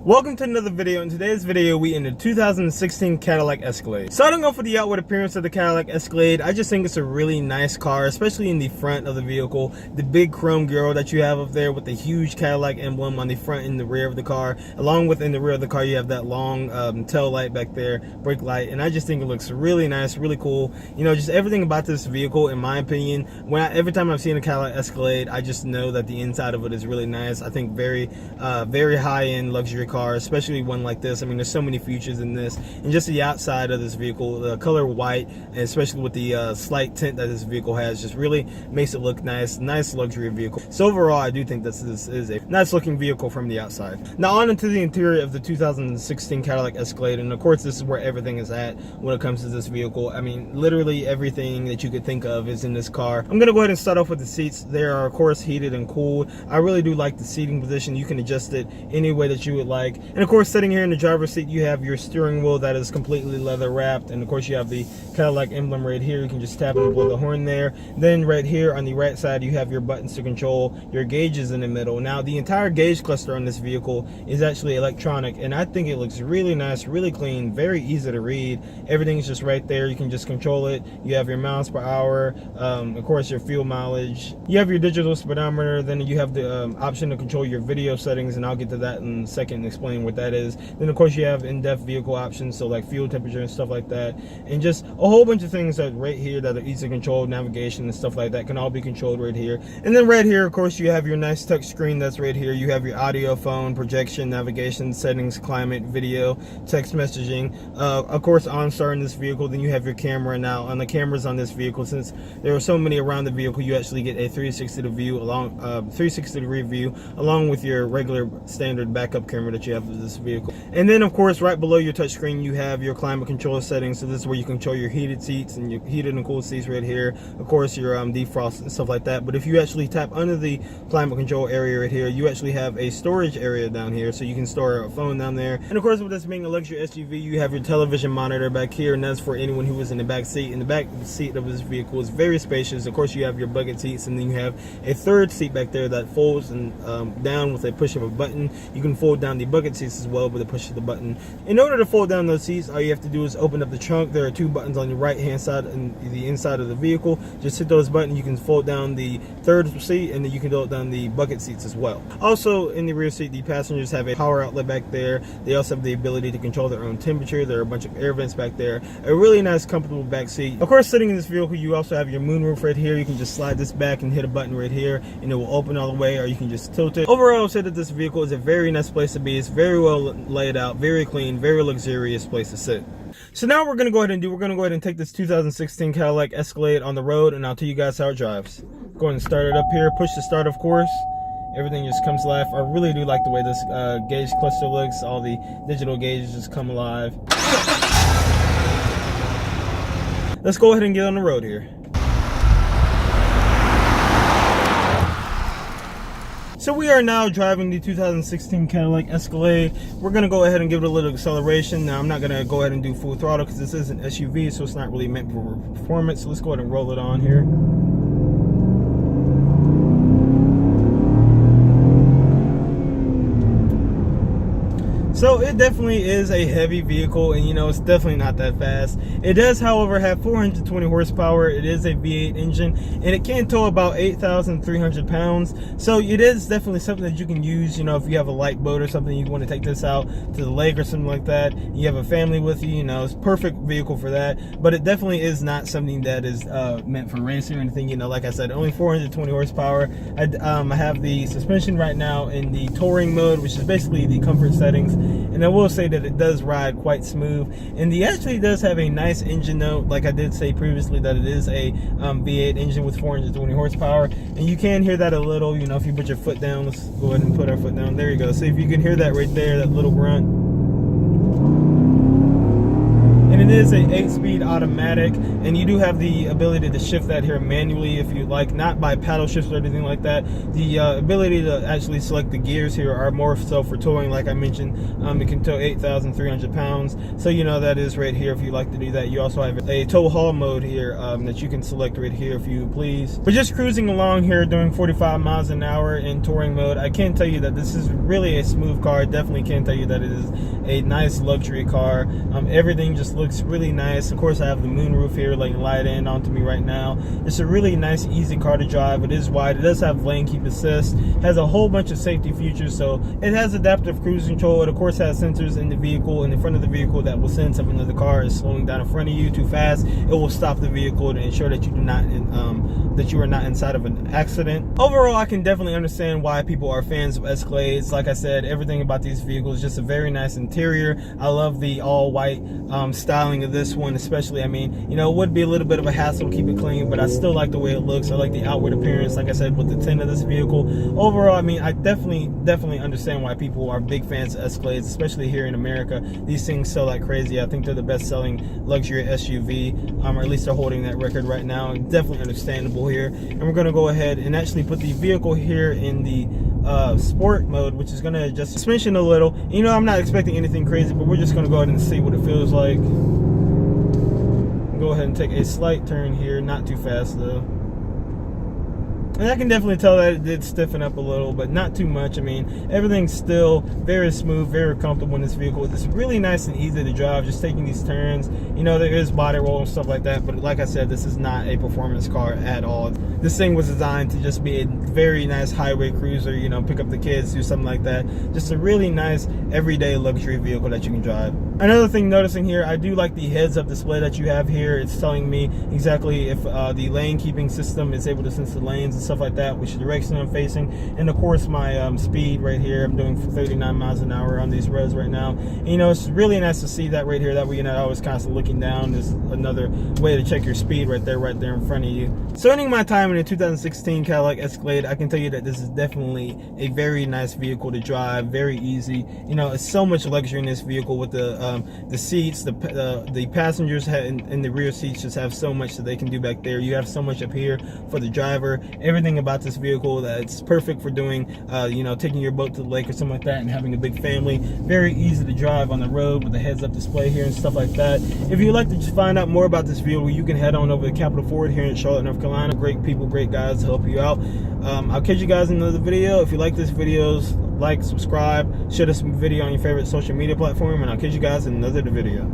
Welcome to another video. In today's video, we in the 2016 Cadillac Escalade. Starting off with the outward appearance of the Cadillac Escalade, I just think it's a really nice car, especially in the front of the vehicle. The big chrome grille that you have up there with the huge Cadillac emblem on the front and the rear of the car. Along with in the rear of the car, you have that long tail light back there, brake light, and I just think it looks really nice, really cool. You know, just everything about this vehicle, in my opinion, every time I've seen a Cadillac Escalade, I just know that the inside of it is really nice. I think very high-end luxury car, especially one like this. I mean, there's so many features in this, and just the outside of this vehicle, the color white, and especially with the slight tint that this vehicle has, just really makes it look nice luxury vehicle. So overall, I do think this is a nice looking vehicle from the outside. Now on into the interior of the 2016 Cadillac Escalade, and of course this is where everything is at when it comes to this vehicle. I mean, literally everything that you could think of is in this car. I'm gonna go ahead and start off with the seats. They are of course heated and cooled. I really do like the seating position. You can adjust it any way that you would like. And of course, sitting here in the driver's seat, you have your steering wheel that is completely leather wrapped, and of course you have the Cadillac emblem right here. You can just tap and blow the horn there. Then right here on the right side, you have your buttons to control your gauges in the middle. Now the entire gauge cluster on this vehicle is actually electronic, and I think it looks really nice, really clean, very easy to read. Everything's just right there. You can just control it. You have your miles per hour, of course your fuel mileage. You have your digital speedometer. Then you have the option to control your video settings, and I'll get to that in a second and explain what that is. Then of course you have in-depth vehicle options, so like fuel temperature and stuff like that, and just a whole bunch of things that right here that are easy to control. Navigation and stuff like that can all be controlled right here. And then right here, of course, you have your nice touch screen that's right here. You have your audio, phone, projection, navigation, settings, climate, video, text messaging, of course OnStar in this vehicle. Then you have your camera. Now on the cameras on this vehicle, since there are so many around the vehicle, you actually get a 360 degree view along with your regular standard backup camera that you have of this vehicle. And then of course right below your touchscreen you have your climate control settings. So this is where you control your heated seats and your heated and cooled seats right here. Of course your defrost and stuff like that. But if you actually tap under the climate control area right here, you actually have a storage area down here, so you can store a phone down there. And of course, with this being a luxury SUV, you have your television monitor back here, and that's for anyone who is in the back seat. And the back seat of this vehicle is very spacious. Of course, you have your bucket seats, and then you have a third seat back there that folds and down with a push of a button. You can fold down the bucket seats as well with a push of the button. In order to fold down those seats, all you have to do is open up the trunk. There are two buttons on the right hand side and the inside of the vehicle. Just hit those buttons. You can fold down the third seat, and then you can fold down the bucket seats as well. Also in the rear seat, the passengers have a power outlet back there. They also have the ability to control their own temperature. There are a bunch of air vents back there. A really nice, comfortable back seat. Of course, sitting in this vehicle, you also have your moonroof right here. You can just slide this back and hit a button right here, and it will open all the way, or you can just tilt it. Overall, I would say that this vehicle is a very nice place to be. It's very well laid out, very clean, very luxurious place to sit. So now we're going to go ahead and take this 2016 Cadillac Escalade on the road, and I'll tell you guys how it drives. Go ahead and start it up here. Push to start, of course. Everything just comes alive. I really do like the way this gauge cluster looks. All the digital gauges just come alive. Let's go ahead and get on the road here. So we are now driving the 2016 Cadillac Escalade. We're going to go ahead and give it a little acceleration. Now I'm not going to go ahead and do full throttle because this is an SUV, so it's not really meant for performance. So let's go ahead and roll it on here. So it definitely is a heavy vehicle, and you know, it's definitely not that fast. It does, however, have 420 horsepower. It is a V8 engine, and it can tow about 8,300 pounds. So it is definitely something that you can use, you know, if you have a light boat or something, you want to take this out to the lake or something like that. You have a family with you, you know, it's a perfect vehicle for that. But it definitely is not something that is meant for racing or anything. You know, like I said, only 420 horsepower. I have the suspension right now in the touring mode, which is basically the comfort settings. And I will say that it does ride quite smooth, and the actually does have a nice engine note. Like I did say previously, that it is a V8 engine with 420 horsepower, and you can hear that a little, you know, if you put your foot down. Let's go ahead and put our foot down. There you go. So if you can hear that right there, that little grunt. And it is a 8-speed automatic, and you do have the ability to shift that here manually if you like, not by paddle shifts or anything like that. The ability to actually select the gears here are more so for towing. Like I mentioned, it can tow 8,300 pounds, so you know that is right here if you like to do that. You also have a tow haul mode here that you can select right here if you please. But just cruising along here doing 45 miles an hour in touring mode, I can tell you that this is really a smooth car. Definitely can tell you that it is a nice luxury car. Everything just looks really nice. Of course, I have the moonroof here letting light in onto me right now. It's a really nice, easy car to drive. It is wide. It does have lane keep assist. Has a whole bunch of safety features. So it has adaptive cruise control. It of course has sensors in the vehicle, in the front of the vehicle, that will sense if another car is slowing down in front of you too fast. It will stop the vehicle to ensure that you do not that you are not inside of an accident. Overall, I can definitely understand why people are fans of Escalades. Like I said, everything about these vehicles, just a very nice interior. I love the all white styling of this one, especially. I mean, you know, it would be a little bit of a hassle to keep it clean, but I still like the way it looks. I like the outward appearance, like I said, with the tint of this vehicle. Overall, I mean, I definitely understand why people are big fans of Escalades, especially here in America. These things sell like crazy. I think they're the best selling luxury SUV, or at least they're holding that record right now. Definitely understandable here. And we're going to go ahead and actually put the vehicle here in the sport mode, which is going to adjust the suspension a little. You know, I'm not expecting anything crazy, but we're just going to go ahead and see what it feels like. Go ahead and take a slight turn here, not too fast though. And I can definitely tell that it did stiffen up a little, but not too much. I mean, everything's still very smooth, very comfortable in this vehicle. It's really nice and easy to drive, just taking these turns. You know, there is body roll and stuff like that, but like I said, this is not a performance car at all. This thing was designed to just be a very nice highway cruiser, you know, pick up the kids, do something like that. Just a really nice everyday luxury vehicle that you can drive. Another thing noticing here, I do like the heads-up display that you have here. It's telling me exactly if the lane keeping system is able to sense the lanes and stuff like that, which direction I'm facing, and of course my speed right here. I'm doing 39 miles an hour on these roads right now. And, you know, it's really nice to see that right here. That way you're not always constantly looking down. There's another way to check your speed right there in front of you. So ending my time in the 2016 Cadillac Escalade, I can tell you that this is definitely a very nice vehicle to drive, very easy. You know, it's so much luxury in this vehicle with the seats, the passengers in the rear seats just have so much that they can do back there. You have so much up here for the driver. Everything about this vehicle that's perfect for doing, you know, taking your boat to the lake or something like that and having a big family. Very easy to drive on the road with the heads-up display here and stuff like that. If you'd like to just find out more about this vehicle, you can head on over to Capital Ford here in Charlotte, North Carolina. Great people, great guys to help you out. I'll catch you guys in another video. If you like this video, like, subscribe, share this video on your favorite social media platform, and I'll catch you guys in another video.